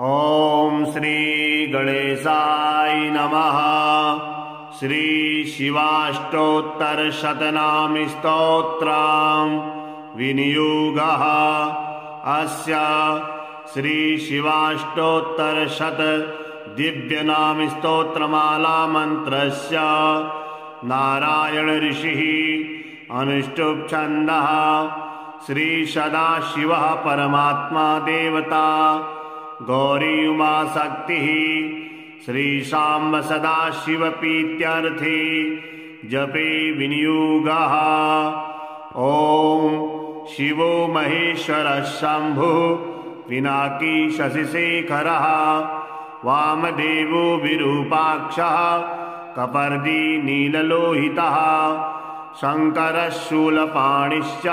ओम श्री गणेशाय नमः। श्री शिवाष्टोत्तर शतनाम स्तोत्रम् विनियोगः। अस्य श्री शिवाष्टोत्तर शत दिव्यनाम स्तोत्रमाला मंत्रस्य नारायण ऋषिः अनुष्टुप् छन्दः। श्री सदाशिवः परमात्मा देवता गौरी उमा शक्ति श्री सांब सदाशिव प्रीत्यर्थे जपे विनियोगः। ओम शिवो महेश्वरः शंभु पिनाकी शशिशेखरः वामदेवो विरूपाक्षः कपर्दी नीललोहितः शंकरः शूलपाणिश्च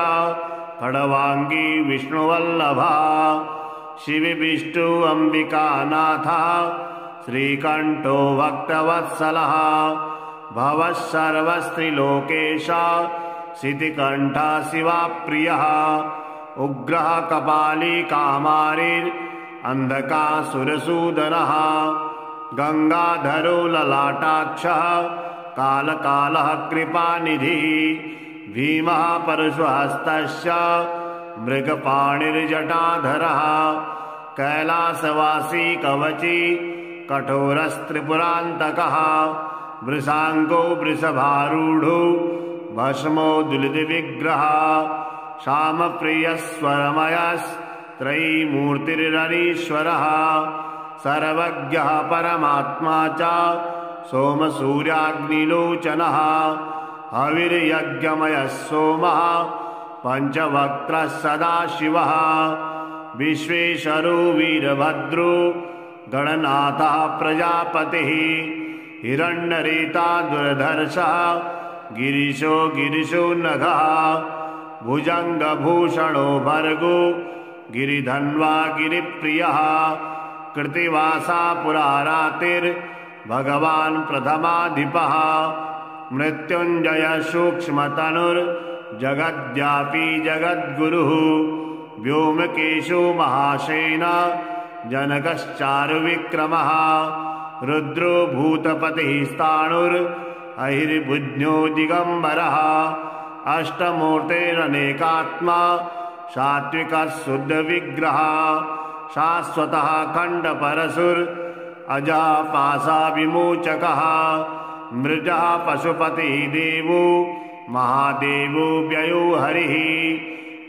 खड्वांगी विष्णुवल्लभः शिवविष्णु अंबिकानाथः श्रीकंठो भक्तवत्सलः भवः सर्वस्त्रिलोकेशः सिद्धिकंठः शिवप्रियः उग्रः कपाली कामारिर् अंधकासुरसूदनः गंगाधरो ललाटाक्षः कालकालः कृपानिधिः भीमः परशुहस्तस्य मृगपाणिर्जटाधरः कैलासवासी कवची कठोरस्त्रिपुरान्तकः वृषांको वृषभारूढो भस्मो दुलितविग्रहः श्यामप्रियस्वरमयस्त्रयीमूर्तिरनीश्वरः सर्वज्ञः परमात्मा च सोमसूर्याग्निलोचनः हविर्यज्ञमयः सोमः पंचवक्त्रः सदाशिवः विश्वेश्वरो वीरभद्रो गणनाथः प्रजापतिः हिरण्यरेता दुर्धर्षः गिरिशो नघः भुजंगभूषणो भर्गो गिरिधन्वा गिरिप्रियः कृत्तिवासा पुरारातिर्भगवान् प्रथमाधिपः मृत्युंजय सूक्ष्मतनुर्जगद्व्यापी जगद्गुरुः व्योमकेशो महासेना जनकश्चारुविक्रमः रुद्रो भूतपतिः स्थाणुरहिर्भुज्ञो दिगंबरः अष्टमूर्तेरनेकात्मा सात्विकः शुद्धविग्रहः शाश्वतः खण्डपरशुर् अजः पाशविमोचकः मृजः पशुपतिः देवो महादेवो व्ययो हरिः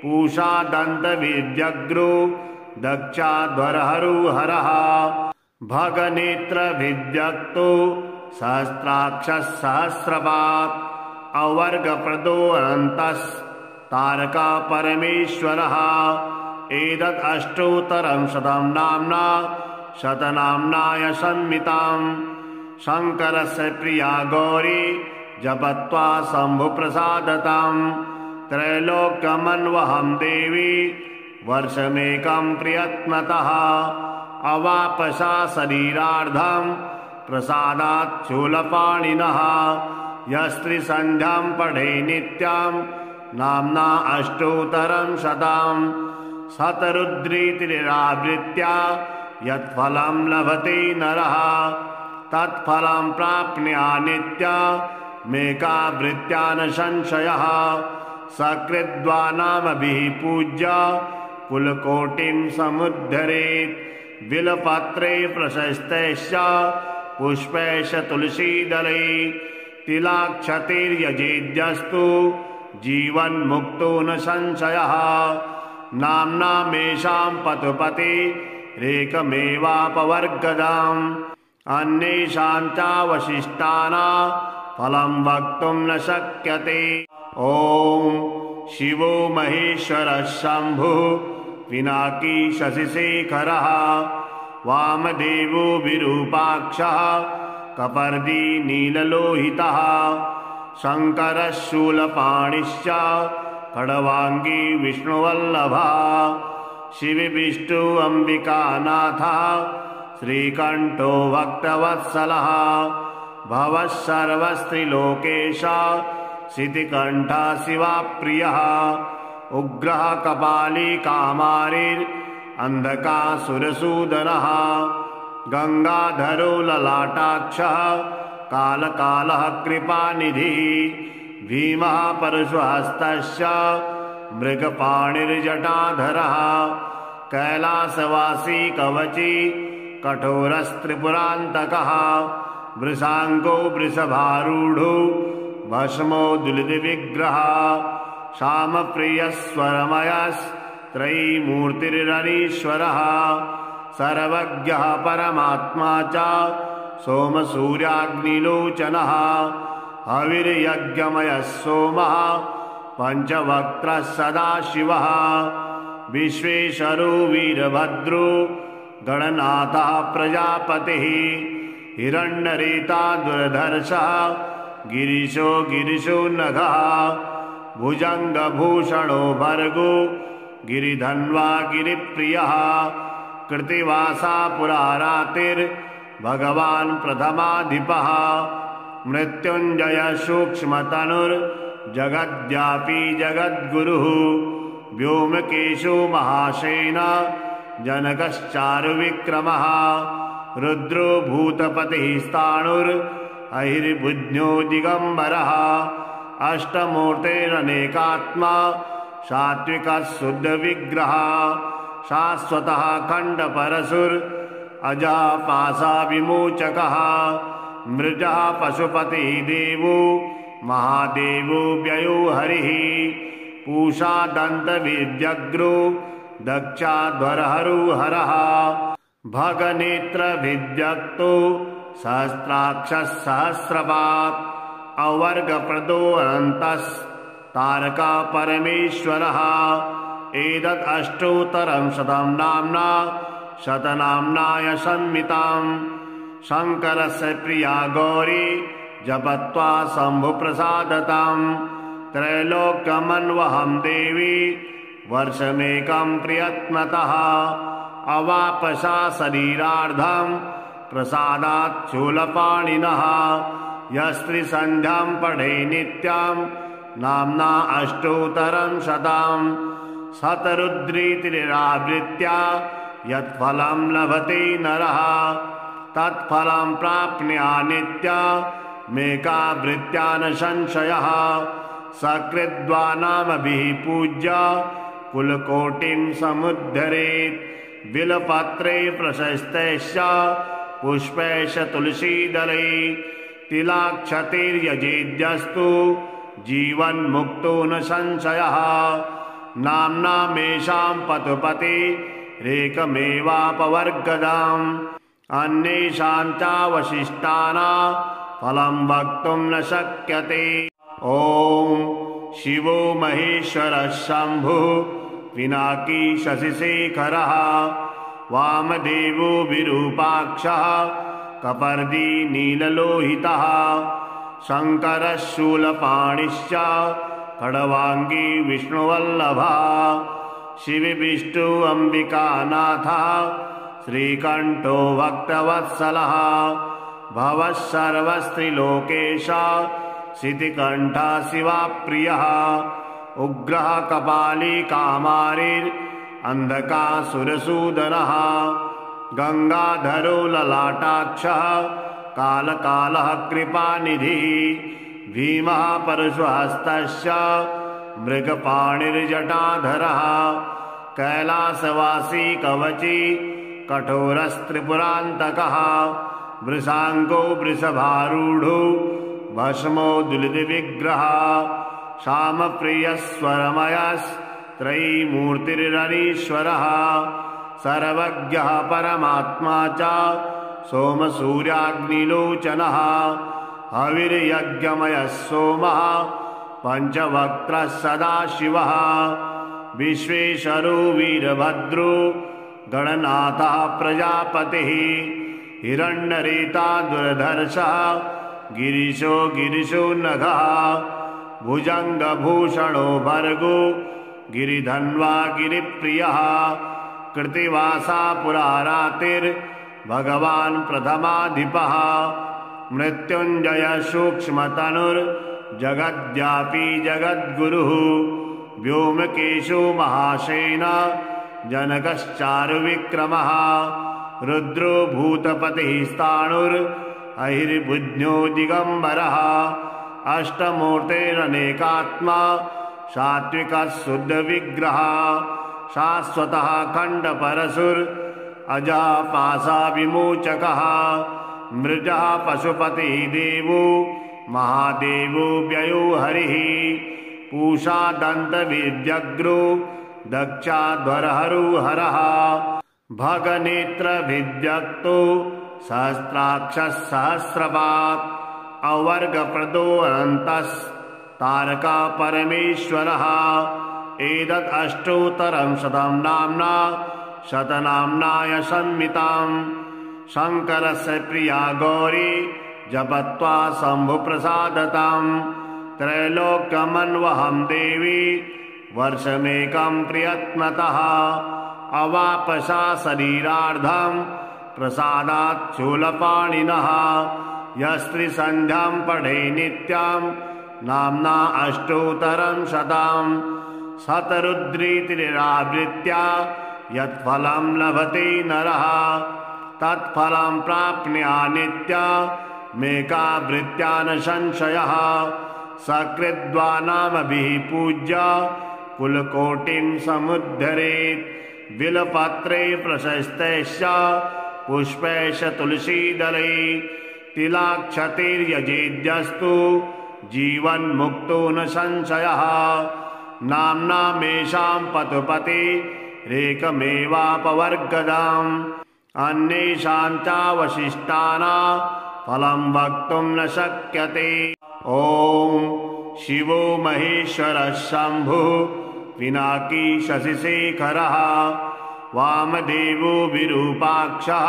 पूषा दन्तविद्यग्रो दक्षाध्वरहरो हरः भगनेत्रभिद्यक्तो सहस्राक्षः सहस्रपात् अवर्गप्रदो अनन्तस्तारका परमेश्वरः एतत् अष्टोत्तरं शतं नाम्ना शतनाम्नाय संमिताम् शंकरस्य प्रिया गौरी जपत्वा शंभुप्रसादताम् त्रैलोक्यमन्वहं देवी वर्षमेकं प्रयत्नतः अवापसा शरीरार्धं प्रसादात् शूलपाणिनः यस्त्रिसन्ध्यां पठे नित्यां नाम्ना अष्टोत्तरं शतम् शतरुद्रीतिरावृत्या यत्फलं लभते नरः तत्फलं प्राप्नुयात् नित्यमेकावृत्या न संशयः सकृद्वानामभिः पूज्य कुलकोटिं समुद्धरेत् बिलपत्रे प्रशस्तैश्च पुष्पैश्च तुलसीदले तिलाक्षतैर्यजेद्यस्तु जीवन्मुक्तो न संशयः नाम्नामेषां पशुपतिरेकमेवापवर्गदाम् अन्येषां चावशिष्टानां फलं वक्तुं न शक्यते। ओम शिवो महेश्वरः शंभुः पिनाकी शशिशेखरः वामदेवो विरूपाक्षः कपर्दी नीललोहितः शंकरः शूलपाणिश्च खड्वांगी विष्णुवल्लभः शिवविष्णु अंबिकानाथः श्रीकंठो भक्तवत्सलः भवः सर्वस्त्रिलोकेशः सिद्धिकंठः शिवप्रियः उग्रः कपाली कामारिर् अन्धकासुरसूदनः गंगाधरो ललाटाक्षः कालकालः कृपानिधिः भीमः परशुहस्तस्य मृगपाणिर्जटाधरः कैलासवासी कवची कठोरस्त्रिपुरान्तकः वृषांगो वृषभारूढो भस्मोदुलितविग्रहः श्यामप्रियस्वरमयस्त्रयीमूर्तिरनीश्वरः सर्वज्ञः परमात्मा च सोमसूर्याग्निलोचनः हविर्यज्ञमयः सोमः पंचवक्त्रः सदाशिवः विश्वेश्वरो वीरभद्रो गणनाथः प्रजापतिः हिरण्यरेता दुर्धर्षः गिरिशो गिरिशो नघः भुजंगभूषणो भर्गो गिरिधन्वा गिरिप्रियः कृतिवासा पुरारातिर्भगवान् प्रथमाधिपः मृत्युंजय सूक्ष्मतनुर्जगद्व्यापी जगद्गुरुः व्योमकेशो महासेना जनकश्चारुविक्रमः रुद्रो भूतपतिः स्थाणुरहिर्बुध्यो दिगंबरः अष्टमूर्तेरनेकात्मा सात्विकः शुद्धविग्रहः शाश्वतः खण्डपरशुर अजः पाशाविमोचकः मृजः पशुपतिः देवो महादेवो व्ययो हरिः पूषा दन्तविद्यग्रो दक्षाध्वरहरो हरः भगनेत्रभिद्यक्तो सहस्राक्षः सहस्रपात् अवर्गप्रदो अनन्तस्तारका परमेश्वरः एतद् अष्टोत्तरं शतं नाम्ना शतनाम्नाय संमिताम् शङ्करस्य प्रिया गौरी जपत्वा शम्भुप्रसादताम् त्रैलोक्यमन्वहं देवी वर्षमेकं प्रयत्नतः अवापसा शरीरार्धं प्रसादात् शूलपाणिनः यस्त्रिसन्ध्यां पठे नित्यां नाम्ना अष्टोत्तरं शतं शतरुद्रीतिरावृत्या यत्फलं लभते नरः तत्फलं प्राप्नुयात् नित्यमेकावृत्या न संशयः सकृद्वानामभिः पूज्य कुलकोटिं समुद्धरेत् बिलपत्रे प्रशस्तैश्च पुष्पैश्च तुलसीदलै तिलाक्षतैर्यजेद्यस्तु जीवन्मुक्तो न संशयः नाम्नामेषां पतुपतिरेकमेवापवर्गदाम् अन्येषां चावशिष्टानां फलं वक्तुं न शक्यते। ॐ शिवो महेश्वरः शम्भुः पिनाकी शशिशेखरः वामदेवो विरूपाक्षः कपर्दी नीललोहितः शङ्करः शूलपाणिश्च खड्वाङ्गी विष्णुवल्लभः शिवविष्णु अम्बिकानाथः श्रीकण्ठो भक्तवत्सलः भवः सर्वस्त्रिलोकेशः शितिकण्ठः शिवाप्रियः उग्रः कपाली कामारिर्अन्धकासुरसूदनः गंगाधरो ललाटाक्षः कालकालः कृपानिधिः भीमः परशुहस्तस्य मृगपाणिर्जटाधरः कैलासवासी कवची कठोरस्त्रिपुरान्तकः वृषांगो वृषभारूढो भस्मोदुलितविग्रहः श्यामप्रियस्वरमयस्त्रयीमूर्तिरनीश्वरः सर्वज्ञः परमात्मा च सोमसूर्याग्निलोचनः हविर्यज्ञमयः सोमः पंचवक्त्रः सदाशिवः विश्वेश्वरो वीरभद्रो गणनाथः प्रजापतिः हिरण्यरेता दुर्धर्षः गिरिशो गिरिशो नघः भुजंगभूषणो भर्गो गिरिधन्वा गिरिप्रियः कृतिवासा पुरारातिर्भगवान् प्रथमाधिपः मृत्युंजय सूक्ष्मतनुर्जगद्व्यापी जगद्गुरुः व्योमकेशो महासेना जनकश्चारुविक्रमः रुद्रो भूतपतिः स्थाणुरहिर्बुध्यो दिगम्बरः अष्टमूर्तेरनेकात्मा सात्विकः शुद्धविग्रहः शाश्वतः खण्डपरशुर अजः पाशाविमोचकः मृजः पशुपतिः देवो महादेवो व्ययो हरिः पूषा दन्तविद्यग्रो दक्षाध्वरहरो हरः भगनेत्रभिद्यक्तो सहस्राक्षः सहस्रपात् अवर्गप्रदो अनन्तस्तारका परमेश्वरः एतत् अष्टोत्तरं शतं नाम्ना शतनाम्नाय संमिताम् शङ्करस्य प्रिया गौरी जपत्वा शम्भुप्रसादताम् त्रैलोक्यमन्वहं देवी वर्षमेकं प्रयत्नतः अवापसा शरीरार्धं प्रसादात् शूलपाणिनः यस्त्रिसन्ध्यां पठे नित्यां नाम्ना अष्टोत्तरं शतम् शतरुद्रीतिरावृत्या यत्फलं लभते नरः तत्फलं प्राप्नुयात् नित्यमेकावृत्या न संशयः सकृद्वानामभिः पूज्य कुलकोटिं समुद्धरेत् बिलपत्रे प्रशस्तैश्च पुष्पैश्च तुलसीदलै तिलाक्षतैर्यजेद्यस्तु जीवन्मुक्तो न संशयः नाम्नामेषां पतुपतेरेकमेवापवर्गदाम् अन्येषां चावशिष्टानां फलं वक्तुं न शक्यते। ॐ शिवो महेश्वरः शम्भुः पिनाकी शशिशेखरः वामदेवो विरूपाक्षः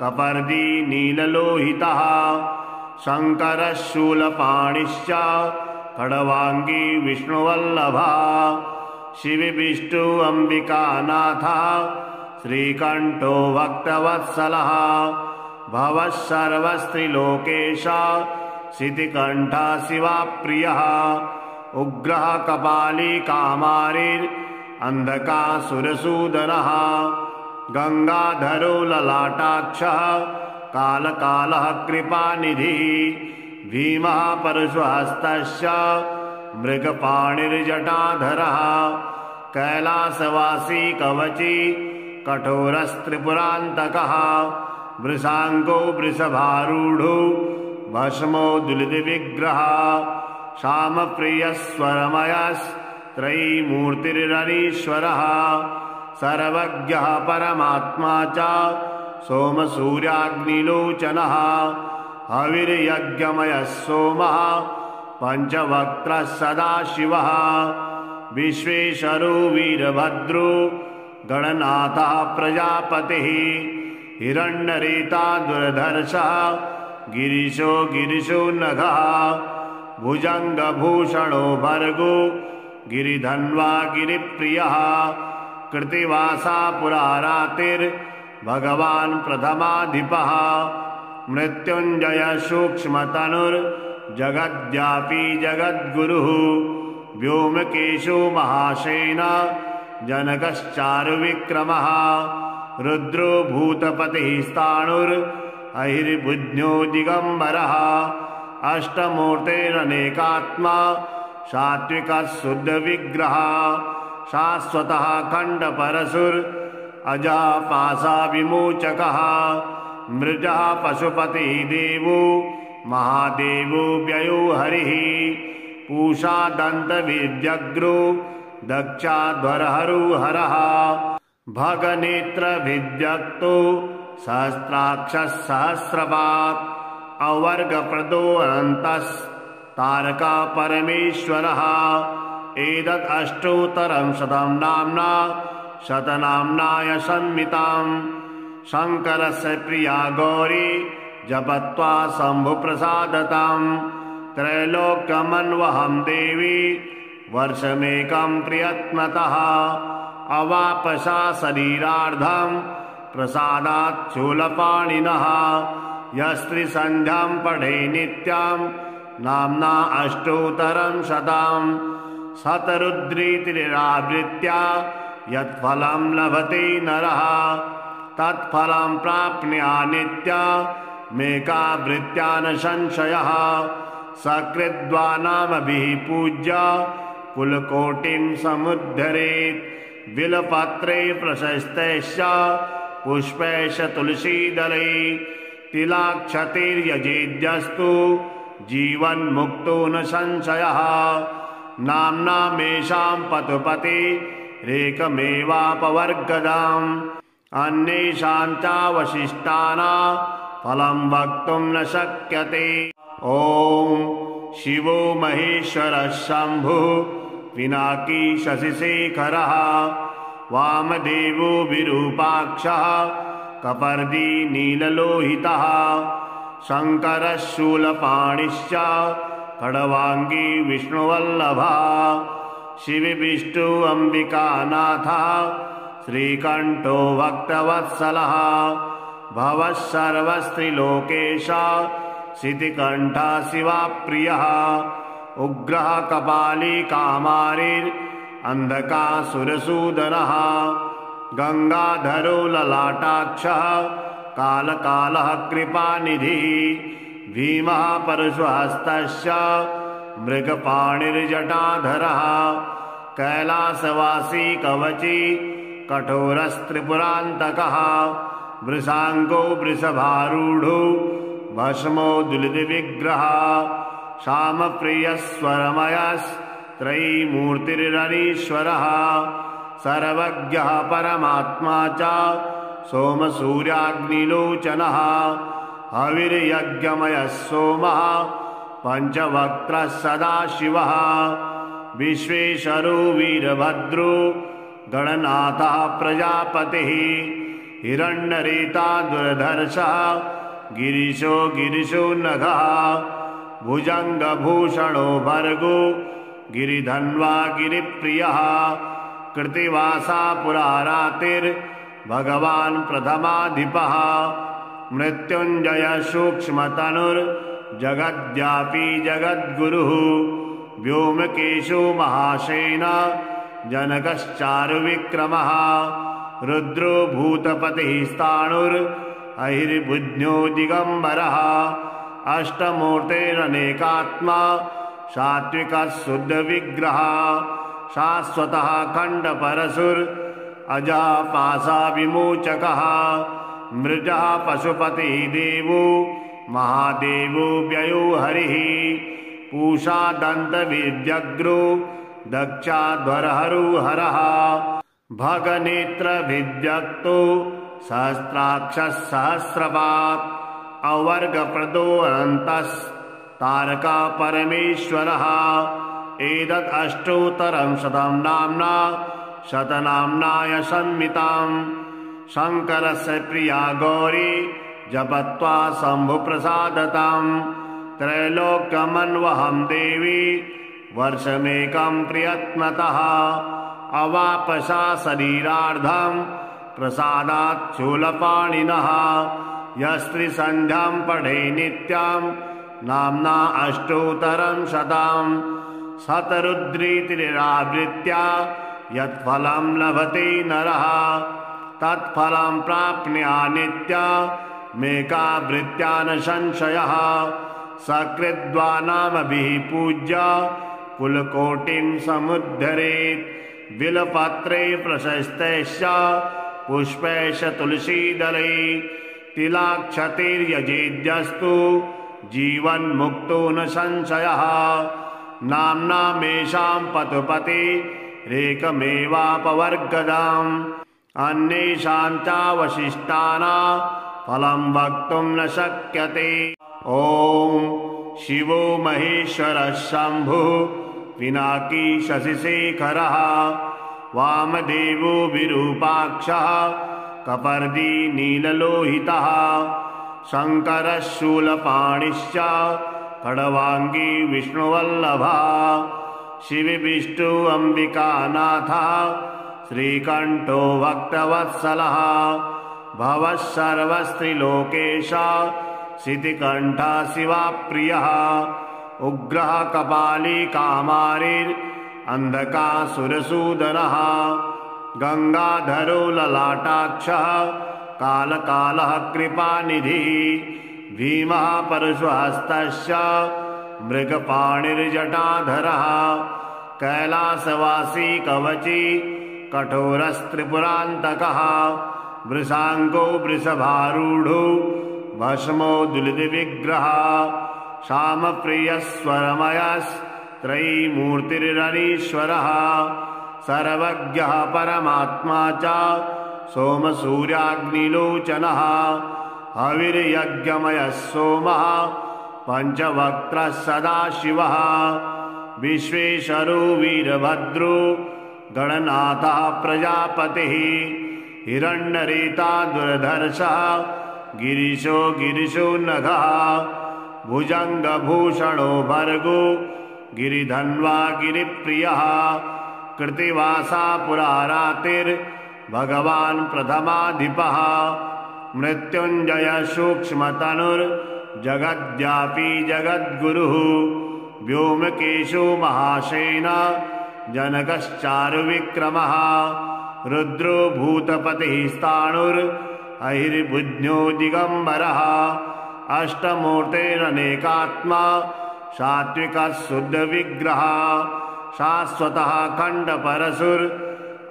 कपर्दी नीललोहितः शङ्करः शूलपाणिश्च खड्वाङ्गी विष्णुवल्लभः शिवविष्णु अम्बिकानाथः श्रीकण्ठो भक्तवत्सलः भवः सर्वस्त्रिलोकेश शितिकण्ठः शिवाप्रियः उग्रः कपाली कामारिरन्धकासुरसूदनः गङ्गाधरो ललाटाक्षः कालकालः कृपानिधिः भीमः परशुहस्तश्च मृगपाणिर्जटाधरः कैलासवासी कवची कठोरस्त्रिपुरान्तकः वृषाङ्गो वृषभारूढो भस्मो दुलितविग्रहः श्यामप्रियस्वरमयस्त्रयीमूर्तिरनीश्वरः सर्वज्ञः परमात्मा च सोमसूर्याग्निलोचनः हविर्यज्ञमयः सोमः पञ्चवक्त्रः सदाशिवः विश्वेश्वरो वीरभद्रो गणनाथः प्रजापतिः हिरण्यरेता दुर्धर्षः गिरिशो नघः भुजङ्गभूषणो भर्गो गिरिधन्वा गिरिप्रियः कृत्तिवासा पुरारातिर्भगवान् प्रथमाधिपः मृत्युञ्जयः सूक्ष्मतनुर्जगद्व्यापी जगद्गुरुः व्योमकेशो महासेना जनकश्चारुविक्रमः रुद्रो भूतपतिः स्थाणुरहिर्बुध्यो दिगम्बरः अष्टमूर्तेरनेकात्मा सात्विकः शुद्धविग्रहः शाश्वतः खण्डपरशुर अजः पाशाविमोचकः मृजः पशुपतिः देवो महादेवो व्ययो हरिः पूषा दन्तविद्यग्रो दक्षाध्वरहरो हरः भगनेत्रभिद्यक्तो सहस्राक्षः सहस्रपात् अवर्गप्रदो अनन्तस्तारका परमेश्वरः एतत् अष्टोत्तरं शतं नाम्ना शतनाम्नाय संमिताम् शङ्करस्य प्रिया गौरी जपत्वा शम्भुप्रसादताम् त्रैलोक्यमन्वहं देवी वर्षमेकं प्रयत्नतः अवापसा शरीरार्धं प्रसादात् शूलपाणिनः यस्त्रिसन्ध्यां पठे नित्यां नाम्ना अष्टोत्तरं शतम् शतरुद्रीतिरावृत्या यत्फलं लभते नरः तत्फलं प्राप्नुयात् नित्यमेकावृत्या न संशयः सकृद्वानामभिः पूज्य कुलकोटिं समुद्धरेत् बिलपत्रे प्रशस्तैश्च पुष्पैश्च तुलसीदलै तिलाक्षतैर्यजेद्यस्तु जीवन्मुक्तो न संशयः नाम्नामेषां पतुपतेरेकमेवापवर्गदाम् अन्येषां चावशिष्टानां फलं वक्तुं न शक्यते। ॐ शिवो महेश्वरः शम्भुः पिनाकी शशिशेखरः वामदेवो विरूपाक्षः कपर्दी नीललोहितः शङ्करः शूलपाणिश्च खड्वाङ्गी विष्णुवल्लभः शिवविष्णु अम्बिकानाथः श्रीकण्ठो भक्तवत्सलः भवः सर्वस्त्रिलोकेशः शितिकण्ठः शिवप्रियः उग्रः कपाली कामारिरन्धकासुरसूदनः गङ्गाधरो ललाटाक्षः कालकालः कृपानिधिः भीमः परशुहस्तश्च मृगपाणिर्जटाधरः कैलासवासी कवची कठोरस्त्रिपुरान्तकः वृषाङ्गो वृषभारूढो भस्मोदुलितविग्रहः श्यामप्रियस्वरमयस्त्रयीमूर्तिरनीश्वरः सर्वज्ञः परमात्मा च सोमसूर्याग्निलोचनः हविर्यज्ञमयः सोमः पञ्चवक्त्रः सदाशिवः विश्वेश्वरो वीरभद्रो गणनाथः प्रजापतिः हिरण्यरेता दुर्धर्षः गिरिशो गिरिशो नघः भुजङ्गभूषणो भर्गो गिरिधन्वा गिरिप्रियः कृत्तिवासा पुरारातिर्भगवान् प्रथमाधिपः मृत्युञ्जय सूक्ष्मतनुर्जगद्व्यापी जगद्गुरुः व्योमकेशो महासेना जनकश्चारुविक्रमः रुद्रो भूतपतिः स्थाणुरहिर्बुध्यो दिगम्बरः अष्टमूर्तेरनेकात्मा सात्विकः शुद्धविग्रहः शाश्वतः खण्डपरशुर् अजः पाशाविमोचकः मृजः पशुपतिः देवो महादेवो व्ययो हरिः पूषा दन्तविद्यग्रो दक्षाध्वरहरो हरः भगनेत्रभिद्यक्तो सहस्राक्षः सहस्रपात् अवर्गप्रदो अनन्तस्तारका परमेश्वरः एतत् अष्टोत्तरं शतं नाम्ना शतनाम्नाय संहिताम् शङ्करस्य प्रिया गौरी जपत्वा शम्भुप्रसादताम् त्रैलोक्यमन्वहं देवी वर्षमेकं प्रयत्नतः अवापसा शरीरार्धं प्रसादात् शूलपाणिनः यस्त्रिसन्ध्यां पठे नित्यं नाम्ना अष्टोत्तरं शतम् शतरुद्रीतिरावृत्या यत्फलं लभते नरः तत्फलं प्राप्नुयात् नित्यमेकावृत्या न संशयः सकृद्वानामभिः पूज्य कुलकोटिं समुद्धरेत् बिलपत्रे प्रशस्तैश्च पुष्पैश्च तुलसीदलै तिलाक्षतैर्यजेद्यस्तु जीवन्मुक्तो न संशयः नाम्नामेषां पतुपतेरेकमेवापवर्गदाम् अन्येषां चावशिष्टानां फलं वक्तुं न शक्यते। ॐ शिवो महेश्वरः शम्भुः पिनाकी शशिशेखरः वामदेवो विरूपाक्षः कपर्दी नीललोहितः शङ्करः शूलपाणिश्च खड्वाङ्गी विष्णुवल्लभः शिवविष्णु अम्बिकानाथः श्रीकण्ठो भक्तवत्सलः भवः सर्वस्त्रिलोकेशः शितिकण्ठः शिवप्रियः उग्रः कपाली कामारिरन्धकासुरसूदनः गंगाधरो ललाटाक्षः कालकालः कृपानिधिः भीमः परशुहस्तस्य मृगपाणिर्जटाधरः कैलासवासी कवची कठोरस्त्रिपुरान्तकः वृषांगो वृषभारूढो भस्मोदुलितविग्रहः श्यामप्रियस्वरमयस्त्रयीमूर्तिरनीश्वरः सर्वज्ञः परमात्मा च सोमसूर्याग्निलोचनः हविर्यज्ञमयः सोमः पंचवक्त्रः सदाशिवः विश्वेश्वरो वीरभद्रो गणनाथः प्रजापतिः हिरण्यरेता दुर्धर्षः गिरिशो नघः भुजंगभूषणो भर्गो गिरिधन्वा गिरिप्रियः कृतिवासा पुरारातिर्भगवान् प्रथमाधिपः मृत्युंजय सूक्ष्मतनुर्जगद्व्यापी जगद्गुरुः व्योमकेशो महासेना जनकश्चारुविक्रमः रुद्रो भूतपतिः स्थाणुरहिर्बुध्यो दिगंबरः अष्टमूर्तेरनेकात्मा सात्विकः शुद्धविग्रहः शाश्वतः खण्डपरशुर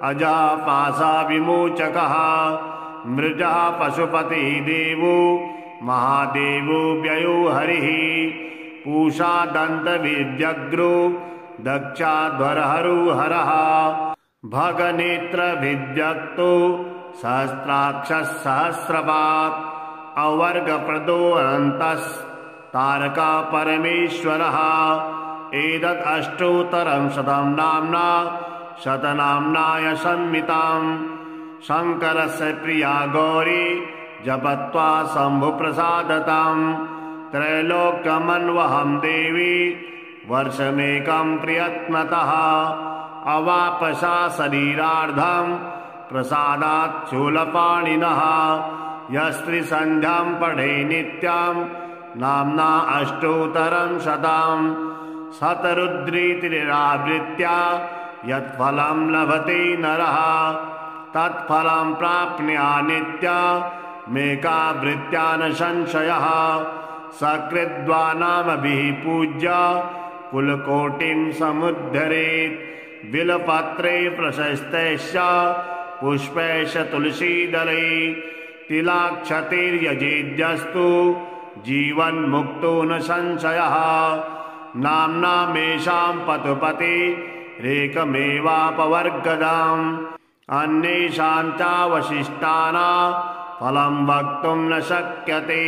अजः पाशविमोचकः मृजः पशुपतिः देवो महादेवो व्ययो हरिः पूषा दन्तविद्यग्रो दक्षाध्वरहरो हरः भगनेत्रभिव्यक्तो सहस्राक्षः सहस्रपात् अवर्गप्रदो अनन्तस्तारका परमेश्वरः एतत् अष्टोत्तरं शतं नाम्ना शतनाम्नाय संमिताम् शङ्करस्य प्रिया गौरी जपत्वा शम्भुप्रसादताम् त्रैलोक्यमन्वहं देवी वर्षमेकं प्रयत्नतः अवापसा शरीरार्धं प्रसादात् शूलपाणिनः यस्त्रिसन्ध्यां पठे नित्यां नाम्ना अष्टोत्तरं शतम् शतरुद्रीतिरावृत्या यत्फलं लभते नरः तत्फलं प्राप्नुयात् नित्यमेकावृत्या न संशयः सकृद्वानामभिः पूज्य कुलकोटिं समुद्धरेत् बिलपत्रे प्रशस्तैश्च पुष्पैश्च तुलसीदलै तिलाक्षतैर्यजेद्यस्तु जीवन्मुक्तो न संशयः नाम्नामेषां पतुपतिरेकमेवापवर्गदाम् अन्येषां चावशिष्टानां फलं वक्तुं न शक्यते।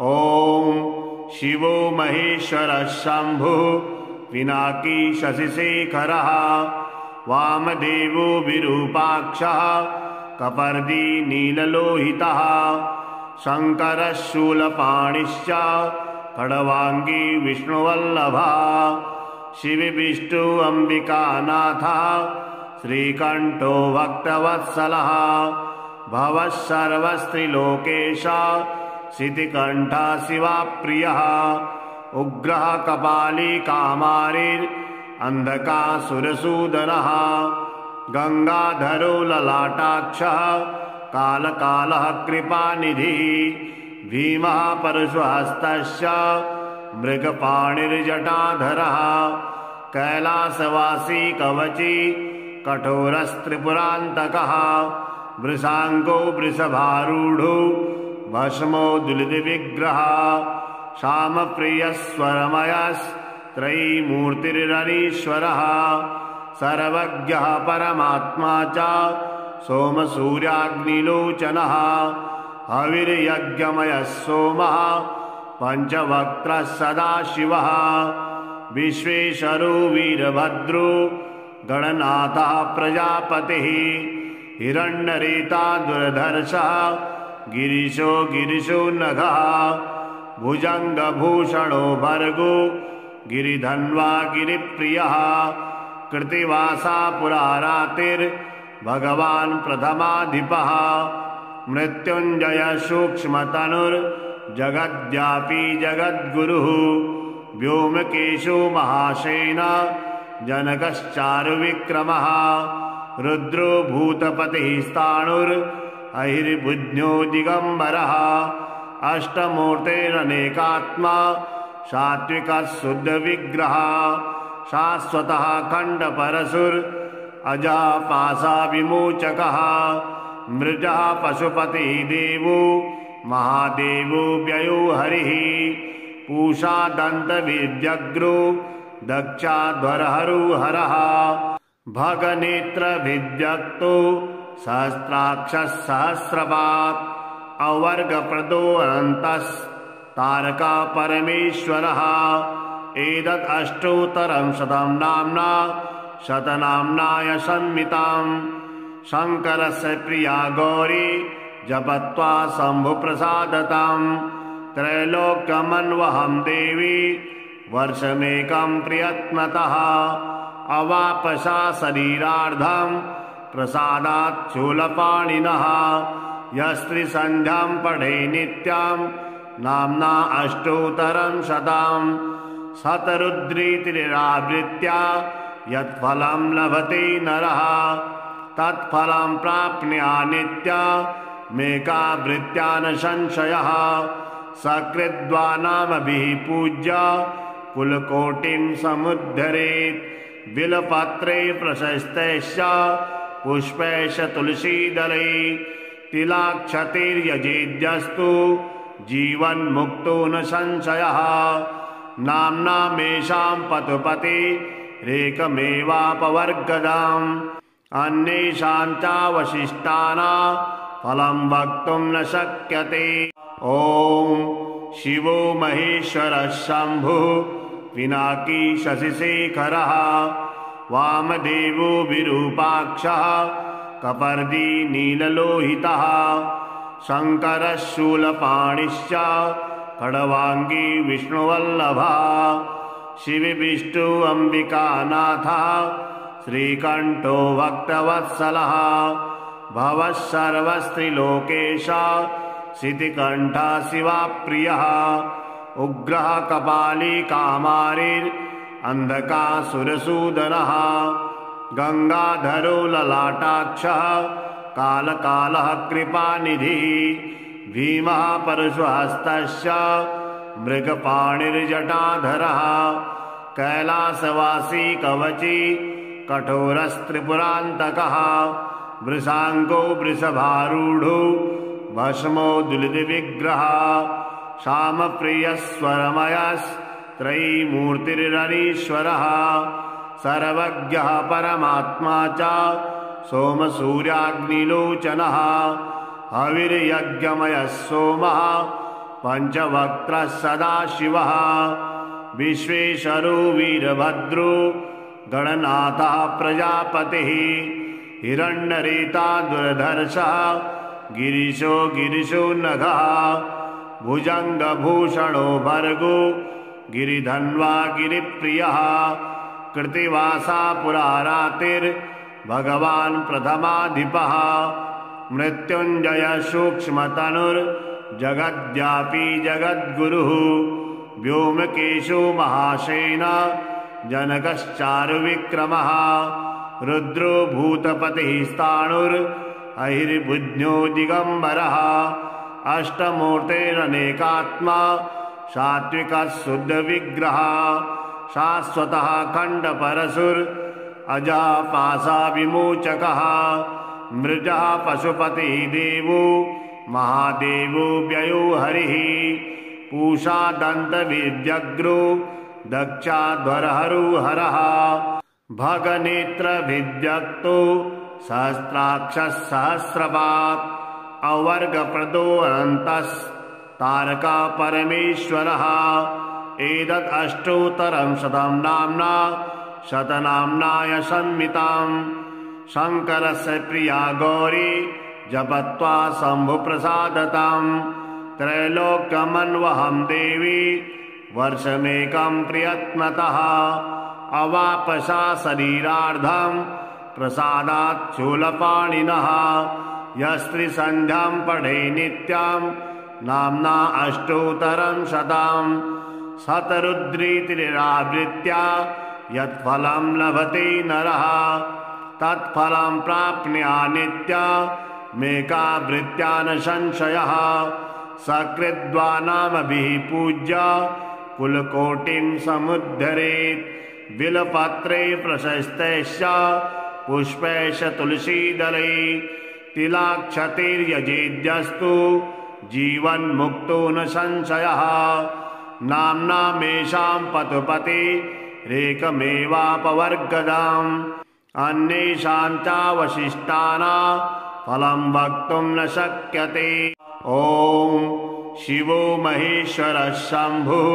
ॐ शिवो महेश्वरः शम्भुः पिनाकी शशिशेखरः वामदेवो विरूपाक्षः कपर्दी नीललोहितः शङ्करः शूलपाणिश्च खड्वाङ्गी विष्णुवल्लभः शिवविष्णु अम्बिकानाथः श्रीकण्ठो भक्तवत्सलः भवः सर्वस्त्रिलोकेशः शितिकण्ठः शिवाप्रियः उग्रः कपाली कामारिरन्धकासुरसूदनः गंगाधरो ललाटाक्षः कालकालः कृपानिधिः भीमः परशुहस्तस्य मृगपाणिर्जटाधरः कैलासवासी कवची कठोरस्त्रिपुरान्तकः वृषांगो वृषभारूढो भस्मोदुलितविग्रहः श्यामप्रियस्वरमयस्त्रयीमूर्तिरनीश्वरः सर्वज्ञः परमात्मा च सोमसूर्याग्निलोचनः हविर्यज्ञमयः सोमः पंचवक्त्रः सदाशिवः विश्वेश्वरो वीरभद्रो गणनाथः प्रजापतिः हिरण्यरेता दुर्धर्षः गिरिशो नघः भुजंगभूषणो भर्गो गिरिधन्वा गिरिप्रियः कृतिवासा पुरारातिर्भगवान् प्रथमाधिपः मृत्युंजय सूक्ष्मतनुर्जगद्व्यापी जगद्गुरुः व्योमकेशो महासेना जनकश्चारुविक्रमः रुद्रो भूतपतिस्ताणुरहिर्बुध्यो दिगंबरः अष्टमूर्तेरनेकात्मा सात्विकः शुद्ध विग्रह शाश्वतः खंडपरशुर अजः पाशा विमोचकः मृजः पशुपति देवो महादेवो व्ययो हरिः पूषा दंत विद्यग्रो दक्षाध्वरहरो हरः भगनेत्र विद्यक्तो सहस्राक्षः सहस्रपात् अवर्गप्रदो अनन्तस्तारका परमेश्वरः एतद् अष्टोत्तरं शतं नाम्ना शतनाम्नाय संमिताम् शंकरस्य प्रिया गौरी जपत्वा शम्भुप्रसादताम् त्रैलोक्यमन्वहं देवी वर्षमेकं प्रयत्नतः अवापसा शरीरार्धं प्रसादात् शूलपाणिनः यस्त्रिसन्ध्यां पठे नित्यां नाम्ना अष्टोत्तरं शतं शतरुद्रीतिरावृत्या यत्फलं लभते नरः तत्फलं प्राप्नुयात् नित्यमेकावृत्या न संशयः सकृद्वानामभिः पूज्य कुलकोटिं समुद्धरेत् बिलपत्रे प्रशस्तैश्च पुष्पैश्च तुलसीदलै तिलाक्षतैर्यजेद्यस्तु जीवन्मुक्तो न संशयः नाम्नामेषां पतुपतेरेकमेवापवर्गदाम् अन्येषां चावशिष्टानां फलं वक्तुं न शक्यते। ॐ शिवो महेश्वरः शम्भुः पिनाकी शशिशेखरः वामदेवो विरूपाक्षः कपर्दी नीललोहितः शङ्करः शूलपाणिश्च खड्वाङ्गी विष्णुवल्लभः शिवविष्णु अम्बिकानाथः श्रीकण्ठो भक्तवत्सलः भवः सर्वस्त्रिलोकेशः शितिकण्ठः शिवाप्रियः उग्रः कपाली कामारिरन्धकासुरसूदनः गंगाधरो ललाटाक्षः कालकालः कृपानिधिः भीमः परशुहस्तश्च मृगपाणिर्जटाधरः कैलासवासी कवची कठोरस्त्रिपुरान्तकः वृषाङ्गो वृषभारूढो भस्मोद्दुलितविग्रहः श्यामप्रियस्वरमयस्त्रयीमूर्तिरनीश्वरः सर्वज्ञः परमात्मा च सोमसूर्याग्निलोचनः हविर्यज्ञमयः सोमः पंचवक्त्रः सदाशिवः विश्वेश्वरो वीरभद्रो गणनाथः प्रजापतिः हिरण्यरेता दुर्धर्षः गिरिशो गिरिशो नघः भुजङ्गभूषणो भर्गो गिरिधन्वा गिरिप्रियः कृत्तिवासा पुरारातिर्भगवान् प्रथमाधिपः मृत्युञ्जय सूक्ष्मतनुर्जगद्व्यापी जगद्गुरुः व्योमकेशो महासेना जनकश्चारुविक्रमः रुद्रो भूतपतिस्ताणुरहिर्बुध्यो दिगंबरः अष्टमूर्तेरनेकात्मा सात्विकः शुद्ध विग्रह शाश्वतः खंडपरशुर अजः पाशा विमोचकः मृजः पशुपति देवो महादेवो व्ययो हरिः पूषा दंत विद्यग्रो दक्षाध्वरहरो हरः भगनेत्र विद्यक्तो सहस्राक्षः सहस्रपात् अवर्गप्रदो अनन्तस्तारका परमेश्वरः एतद् अष्टोत्तरं शतं नाम्ना शतनाम्नाय संमिताम् शंकरस्य प्रिया गौरी जपत्वा शम्भुप्रसादताम् त्रैलोक्यमन्वहं देवी वर्षमेकं प्रयत्नतः अवापसा शरीरार्धं प्रसादात् शूलपाणिनः यस्त्रिसन्ध्यां पठे नित्यां नाम्ना अष्टोत्तरं शतं शतरुद्रीतिरावृत्या यत्फलं लभते नरः तत्फलं प्राप्नुया नित्यमेकावृत्त्या न संशयः सकृद्वानामभिः पूज्य कुलकोटिं समुद्धरेत् बिलपत्रे प्रशस्तैश्च पुष्पैश्च तुलसीदलै तिलाक्षतैर्यजेद्यस्तु जीवन्मुक्तो न संशयः नाम्नामेषां पतुपतिरेकमेवापवर्गदाम् अन्येषां चावशिष्टानां फलं वक्तुं न शक्यते। ॐ शिवो महेश्वरः शम्भुः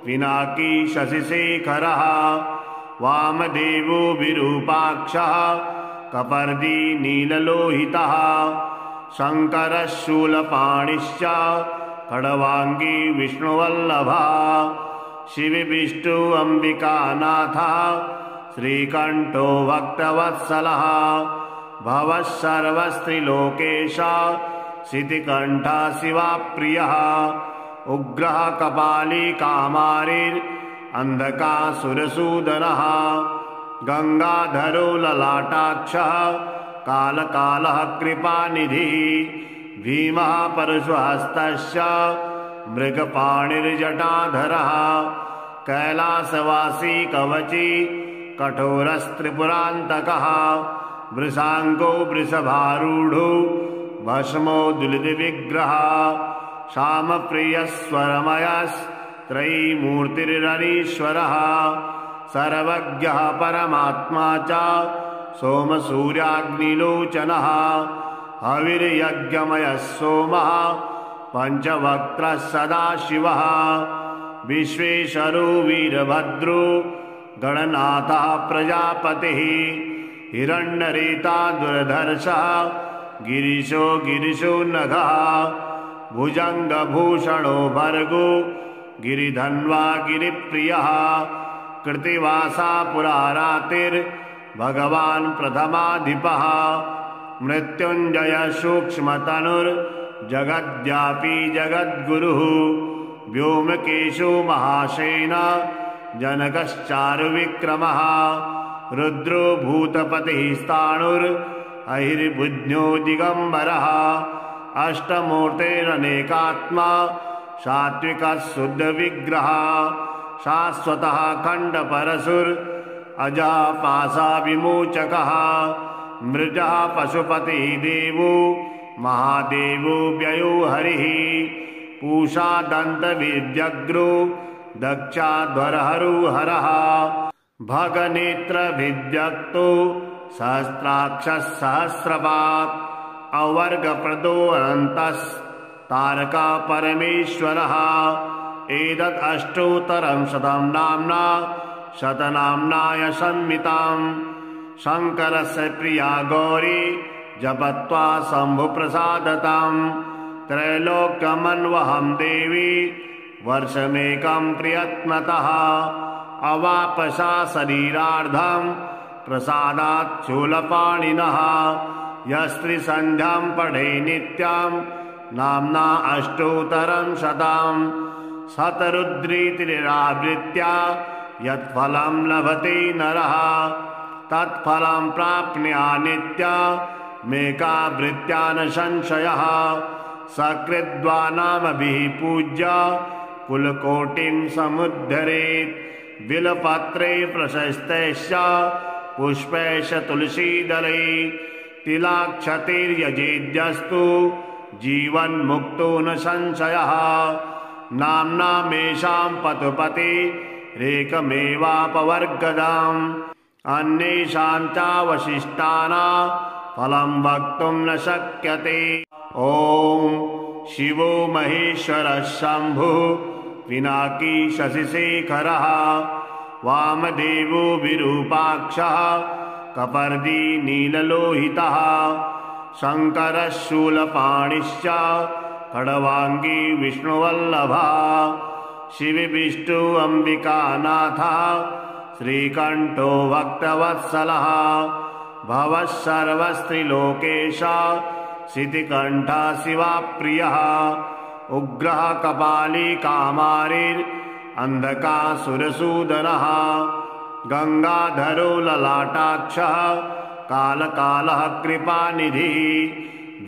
पिनाकी शशिशेखरः वामदेवो विरूपाक्षः कपर्दी नीललोहितः शङ्करः शूलपाणिश्च खड्वाङ्गी विष्णुवल्लभः शिवविष्णु अम्बिकानाथः श्रीकण्ठो भक्तवत्सलः भवः सर्वस्त्रिलोकेशः शितिकण्ठः शिवाप्रियः उग्रः कपाली कामारिर्अन्धकासुरसूदनः गङ्गाधरो ललाटाक्षः कालकालः कृपानिधिः भीमः परशुहस्तश्च मृगपाणिर्जटाधरः कैलासवासी कवची कठोरस्त्रिपुरान्तकः वृषाङ्गो वृषभारूढो भस्मोद्दुलितविग्रहः श्यामप्रियस्वरमयस्त्रयीमूर्तिरनीश्वरः सर्वज्ञः परमात्मा च सोमसूर्याग्निलोचनः हविर्यज्ञमयः सोमः पञ्चवक्त्रः सदाशिवः विश्वेश्वरो वीरभद्रो गणनाथः प्रजापतिः हिरण्यरेता दुर्धर्षः गिरिशो गिरिशो नघः भुजङ्गभूषणो भर्गो गिरिधन्वा गिरिप्रियः कृत्तिवासा पुरारातिर्भगवान् प्रथमाधिपः मृत्युञ्जय सूक्ष्मतनुर्जगद्व्यापी जगद्गुरुः व्योमकेशो महासेना जनकश्चारुविक्रमः रुद्रो भूतपतिः स्थाणुरहिर्बुध्यो दिगम्बरः अष्टमूर्तेरनेकात्मा सात्विकः शुद्धविग्रहः शाश्वतः खण्डपरशुर् अजः पाशाविमोचकः मृजः पशुपतिः देवो महादेवो व्ययो हरिः पूषा दन्तविद्यग्रो दक्षाध्वरहरो हरः भगनेत्रभिद्यक्तो सहस्राक्षः सहस्रपात् अवर्गप्रदो अनन्तस्तारका परमेश्वरः एतत् अष्टोत्तरं शतं नाम्ना शतनाम्नाय संहिताम् शङ्करस्य प्रिया गौरी जपत्वा शम्भुप्रसादताम् त्रैलोक्यमन्वहं देवी वर्षमेकं प्रयत्नतः अवापसा शरीरार्धं प्रसादात् शूलपाणिनः यस्त्रिसन्ध्यां पठे नित्यां नाम्ना अष्टोत्तरं शतम् शतरुद्रीतिरावृत्या यत्फलं लभते नरः तत्फलं प्राप्नुया नित्यमेकावृत्त्या न संशयः सकृद्वानामभिः पूज्य कुलकोटिं समुद्धरेत् बिलपत्रे प्रशस्तैश्च पुष्पैश्च तुलसीदलै तिलाक्षतैर्यजेद्यस्तु जीवन्मुक्तो न संशयः नाम्नामेषां पतुपतिरेकमेवापवर्गदाम् अन्येषां चावशिष्टानां फलं वक्तुं न शक्यते। ॐ शिवो महेश्वरः शम्भुः पिनाकी शशिशेखरः वामदेवो विरूपाक्षः कपर्दी नीललोहितः शङ्करः शूलपाणिश्च खड्वाङ्गी विष्णुवल्लभः शिवविष्णु अम्बिकानाथः श्रीकण्ठो भक्तवत्सलः भवः सर्वस्त्रिलोकेशः शितिकण्ठः शिवाप्रियः उग्रः कपाली कामारिर्अन्धकासुरसूदनः गङ्गाधरो ललाटाक्षः कालकालः कृपानिधिः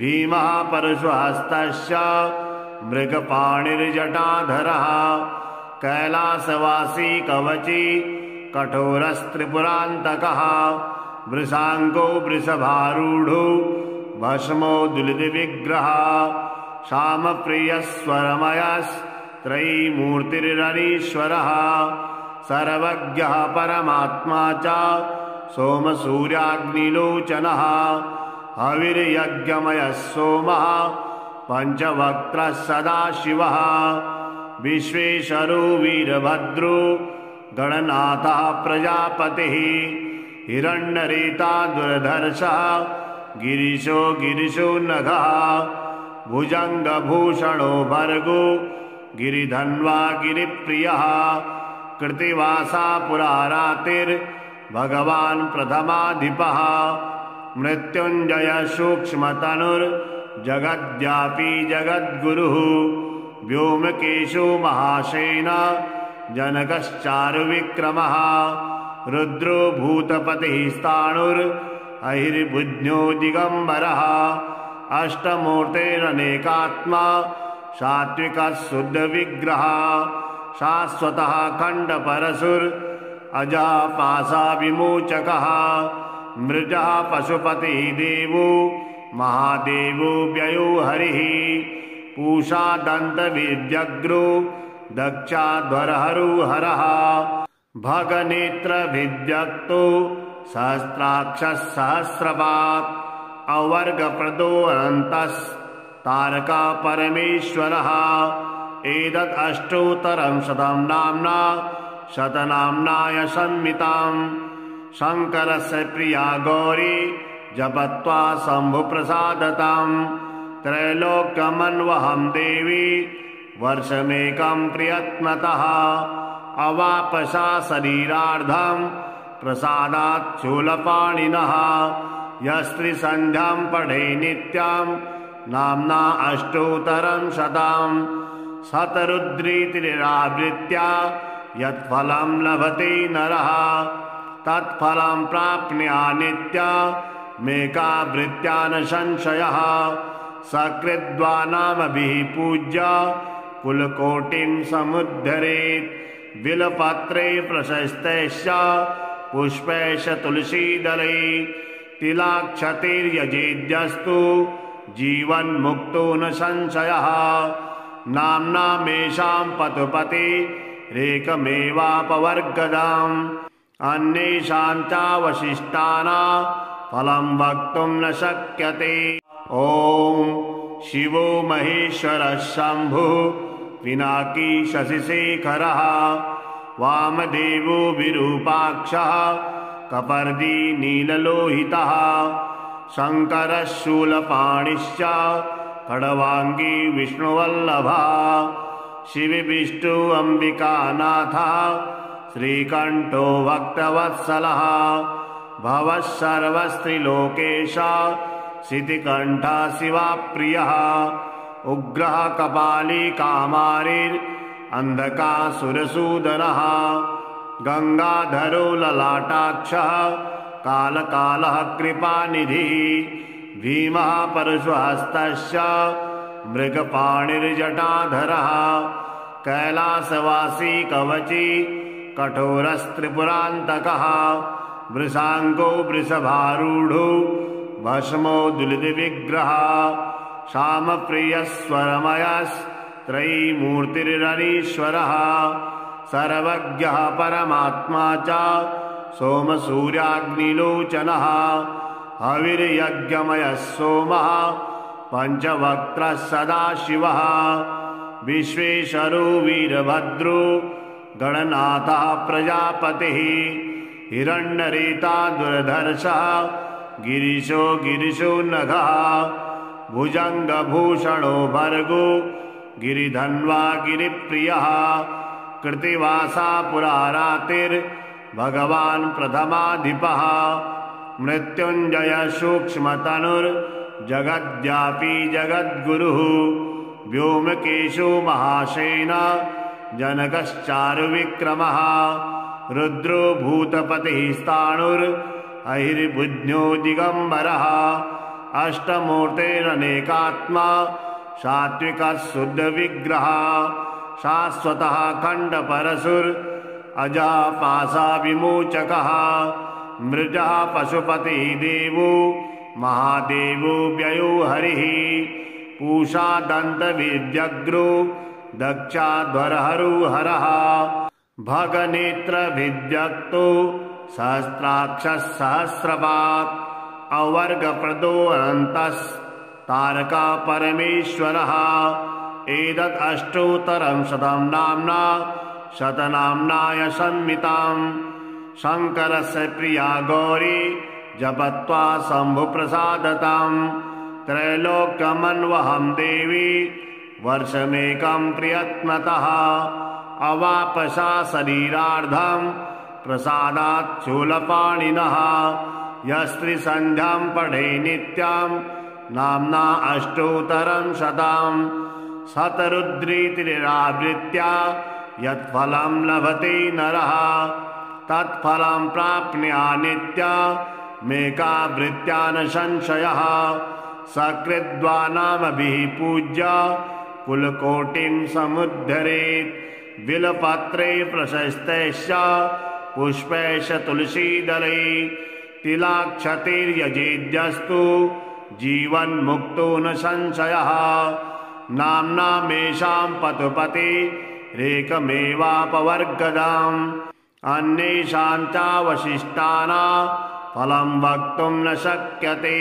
भीमः परशुहस्तस्य मृगपाणिर्जटाधरः कैलासवासी कवची कठोरस्त्रिपुरान्तकः वृषाङ्गो वृषभारूढो भस्मो दुलितविग्रहः श्यामप्रियस्वरमयस्त्रयीमूर्तिरनीश्वरः सर्वज्ञः परमात्मा च सोमसूर्याग्निलोचनः हविर्यज्ञमयः सोमः पंचवक्त्रः सदाशिवः विश्वेश्वरो वीरभद्रो गणनाथः प्रजापतिः हिरण्यरेता दुर्धर्षः गिरिशो नघः भुजङ्गभूषणो भर्गो गिरिधन्वा गिरिप्रियः कृत्तिवासा पुरारातिर्भगवान् प्रथमाधिपः मृत्युञ्जय सूक्ष्मतनुर्जगद्व्यापी जगद्गुरुः व्योमकेशो महासेना जनकश्चारुविक्रमः रुद्रो भूतपतिः स्थाणुरहिर्बुध्यो दिगम्बरः अष्टमूर्तेरनेकात्मा सात्विकः शुद्धविग्रहः शाश्वतः खण्डपरशुर् अजः पाशाविमोचकः मृजः पशुपतिः देवो महादेवो व्ययो हरिः पूषा दन्तविद्यग्रो दक्षाध्वरहरो हरः भगनेत्रभिद्यक्तो सहस्राक्षः सहस्रपात् अवर्गप्रदो अनन्तस्तारका परमेश्वरः एतद् अष्टोत्तरं शतं नाम्ना शतनाम्नाय संमिताम् शङ्करस्य प्रिया गौरी जपत्वा शम्भुप्रसादताम् त्रैलोक्यमन्वहं देवी वर्षमेकं प्रयत्नतः अवापसा शरीरार्धं प्रसादात् शूलपाणिनः यस्त्रिसन्ध्यां पठे नित्यां नाम्ना अष्टोत्तरं शतं शतरुद्रीतिरावृत्या यत्फलं लभते नरः तत्फलं प्राप्नुयात् नित्यमेकावृत्या न संशयः सकृद्वानामभिः पूज्य कुलकोटिं समुद्धरेत् बिलपत्रे प्रशस्तैश्च पुष्पैश्च तुलसीदलै तिलाक्षतैर्यजेद्यस्तु जीवन्मुक्तो न संशयः नाम्नामेषां पशुपतिरेकमेवापवर्गदाम् अन्येषां चावशिष्टानां फलं वक्तुं न शक्यते। ॐ शिवो महेश्वरः शम्भुः पिनाकी शशिशेखरः वामदेवो विरूपाक्षः कपर्दी नीललोहितः शङ्करः शूलपाणिश्च खड्वाङ्गी विष्णुवल्लभः शिवविष्णु अम्बिकानाथः श्रीकण्ठो भक्तवत्सलः भवः सर्वस्त्रिलोकेशः शितिकण्ठः शिवाप्रियः उग्रः कपाली कामारिरन्धकासुरसूदनः गङ्गाधरो ललाटाक्षः कालकालः कृपानिधिः भीमः परशुहस्तस्य मृगपाणिर्जटाधरः कैलासवासी कवची कठोरस्त्रिपुरान्तकः वृषाङ्गो वृषभारूढो भस्मो दुलितविग्रहः श्यामप्रियस्वरमयस्त्रयीमूर्तिरनीश्वरः सर्वज्ञः परमात्मा च सोमसूर्याग्निलोचनः हविर्यज्ञमयः सोमः पंचवक्त्रः सदाशिवः विश्वेश्वरो वीरभद्रो गणनाथः प्रजापतिः हिरण्यरेता दुर्धर्षः गिरिशो नघः भुजङ्गभूषणो भर्गो गिरिधन्वा गिरिप्रियः कृत्तिवासा पुरारातिर्भगवान् प्रथमाधिपः मृत्युञ्जय सूक्ष्मतनुर्जगद्व्यापी जगद्गुरुः व्योमकेशो महासेना जनकश्चारुविक्रमः रुद्रो भूतपतिः स्थाणुर् अहिर्बुद्ध्यो दिगंबरः अष्टमूर्तेरनेकात्मा सात्विकः शुद्ध विग्रह शाश्वतः खंड परशुर अजः पाशा विमोचकः मृजः पशुपति देवो महादेवो व्ययो हरिः पूषा दंत विजग्रो दक्षाध्वरहरो हरः भगनेत्र विद्यक्तो सहस्राक्षः सहस्रपात् अवर्गप्रदो अनन्तस्तारका परमेश्वरः एतत् अष्टोत्तरं शतं नाम्ना शतनाम्नाय संमिताम् शङ्करस्य प्रिया गौरी जपत्वा शम्भुप्रसादताम् त्रैलोक्यमन्वहं देवी वर्षमेकं प्रयत्नतः अवापसा शरीरार्धं प्रसादात् शूलपाणिनः यस्त्रिसन्ध्यां पठे नित्यां नाम्ना अष्टोत्तरं शतं शतरुद्रीतिरावृत्या यत्फलं लभते नरः तत्फलं प्राप्नुया नित्या मेकावृत्या न संशयः सकृद्वानामभिः पूज्य कुलकोटिं समुद्धरेत् बिलपत्रे प्रशस्तैश्च पुष्पैश्च तुलसीदलै तिलाक्षतैर्यजेद्यस्तु जीवन्मुक्तो न संशयः नाम्नामेषां पतुपतेरेकमेवापवर्गदाम् अन्येषां चावशिष्टानां फलं वक्तुं न शक्यते।